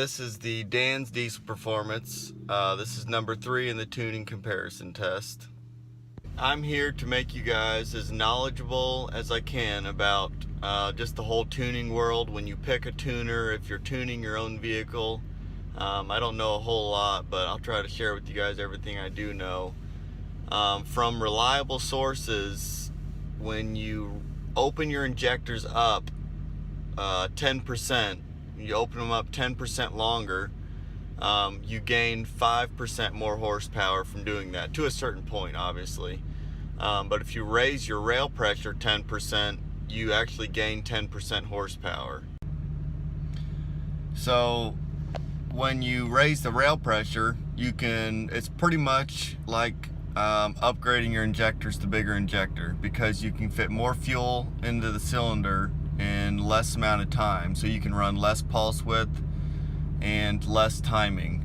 this is the Dan's Diesel Performance. This is number 3 in the tuning comparison test. I'm here to make you guys as knowledgeable as I can about just the whole tuning world. When you pick a tuner, if you're tuning your own vehicle, I don't know a whole lot, but I'll try to share with you guys everything I do know. From reliable sources, when you open your injectors up 10%, you open them up 10% longer, you gain 5% more horsepower from doing that, to a certain point, obviously. But if you raise your rail pressure 10%, you actually gain 10% horsepower. So when you raise the rail pressure, it's pretty much like upgrading your injectors to bigger injector, because you can fit more fuel into the cylinder in less amount of time, so you can run less pulse width and less timing.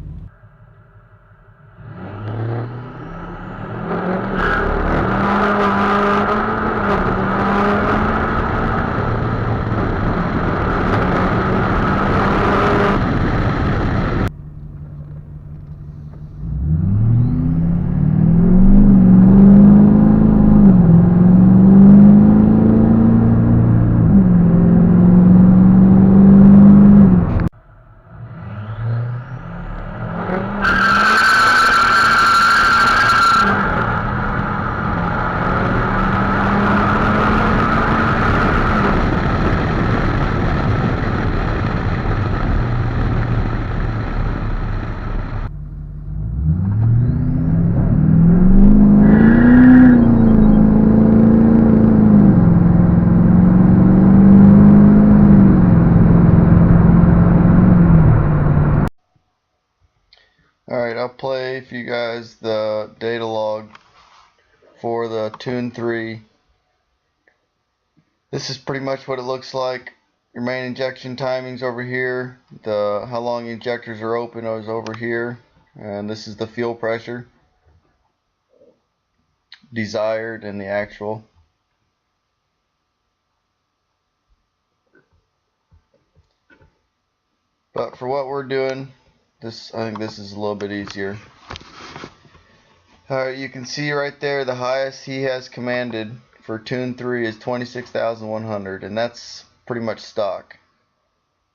Alright, I'll play for you guys the data log for the Tune 3. This is pretty much what it looks like. Your main injection timing's over here. How long the injectors are open is over here. And this is the fuel pressure desired and the actual. But for what we're doing, I think this is a little bit easier. Alright, you can see right there the highest he has commanded for Tune 3 is 26,100, and that's pretty much stock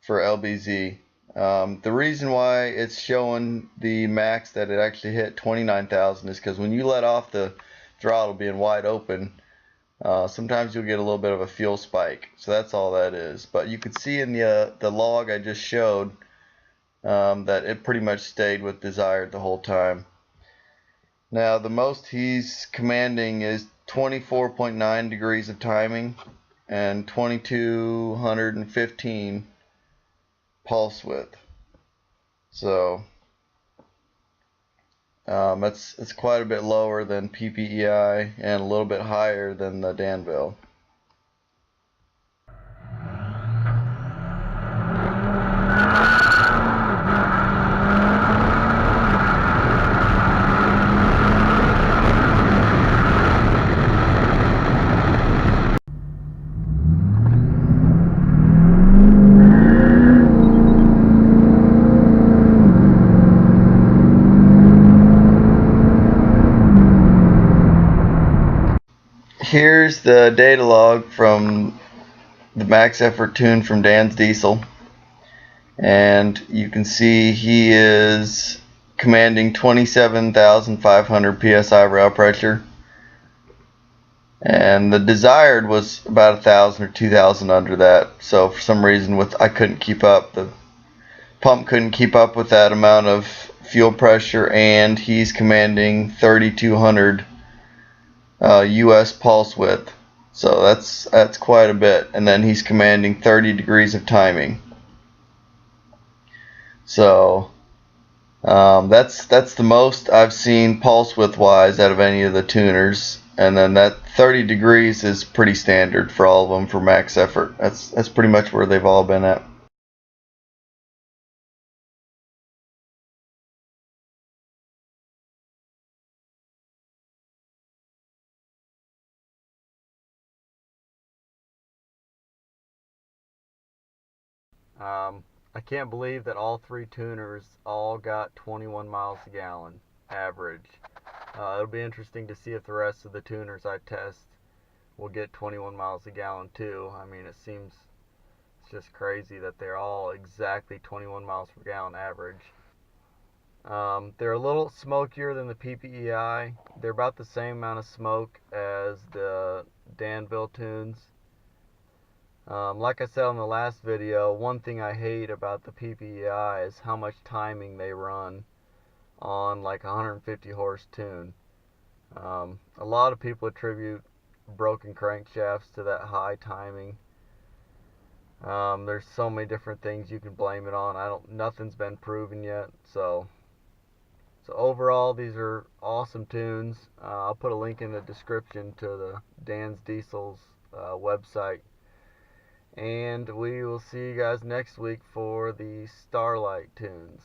for LBZ. The reason why it's showing the max that it actually hit 29,000 is because when you let off the throttle being wide open, sometimes you'll get a little bit of a fuel spike. So that's all that is. But you can see in the log I just showed that it pretty much stayed with desired the whole time. Now the most he's commanding is 24.9 degrees of timing and 2215 pulse width. So it's quite a bit lower than PPEI and a little bit higher than the Danville. Here's the data log from the max effort tune from Dan's Diesel, and you can see he is commanding 27,500 psi rail pressure, and the desired was about 1,000 or 2,000 under that. So for some reason I couldn't keep up, the pump couldn't keep up with that amount of fuel pressure, and he's commanding 3,200 US pulse width, so that's quite a bit. And then he's commanding 30 degrees of timing. So that's the most I've seen pulse width wise out of any of the tuners. And then that 30 degrees is pretty standard for all of them for max effort. That's pretty much where they've all been at. I can't believe that all three tuners all got 21 miles a gallon average. It'll be interesting to see if the rest of the tuners I test will get 21 miles a gallon too. I mean, it's just crazy that they're all exactly 21 miles per gallon average. They're a little smokier than the PPEI. They're about the same amount of smoke as the Danville tunes. Like I said on the last video, one thing I hate about the PPEI is how much timing they run on like a 150 horse tune. A lot of people attribute broken crankshafts to that high timing. There's so many different things you can blame it on. Nothing's been proven yet. So overall, these are awesome tunes. I'll put a link in the description to the Dan's Diesel's website. And we will see you guys next week for the Starlite tunes.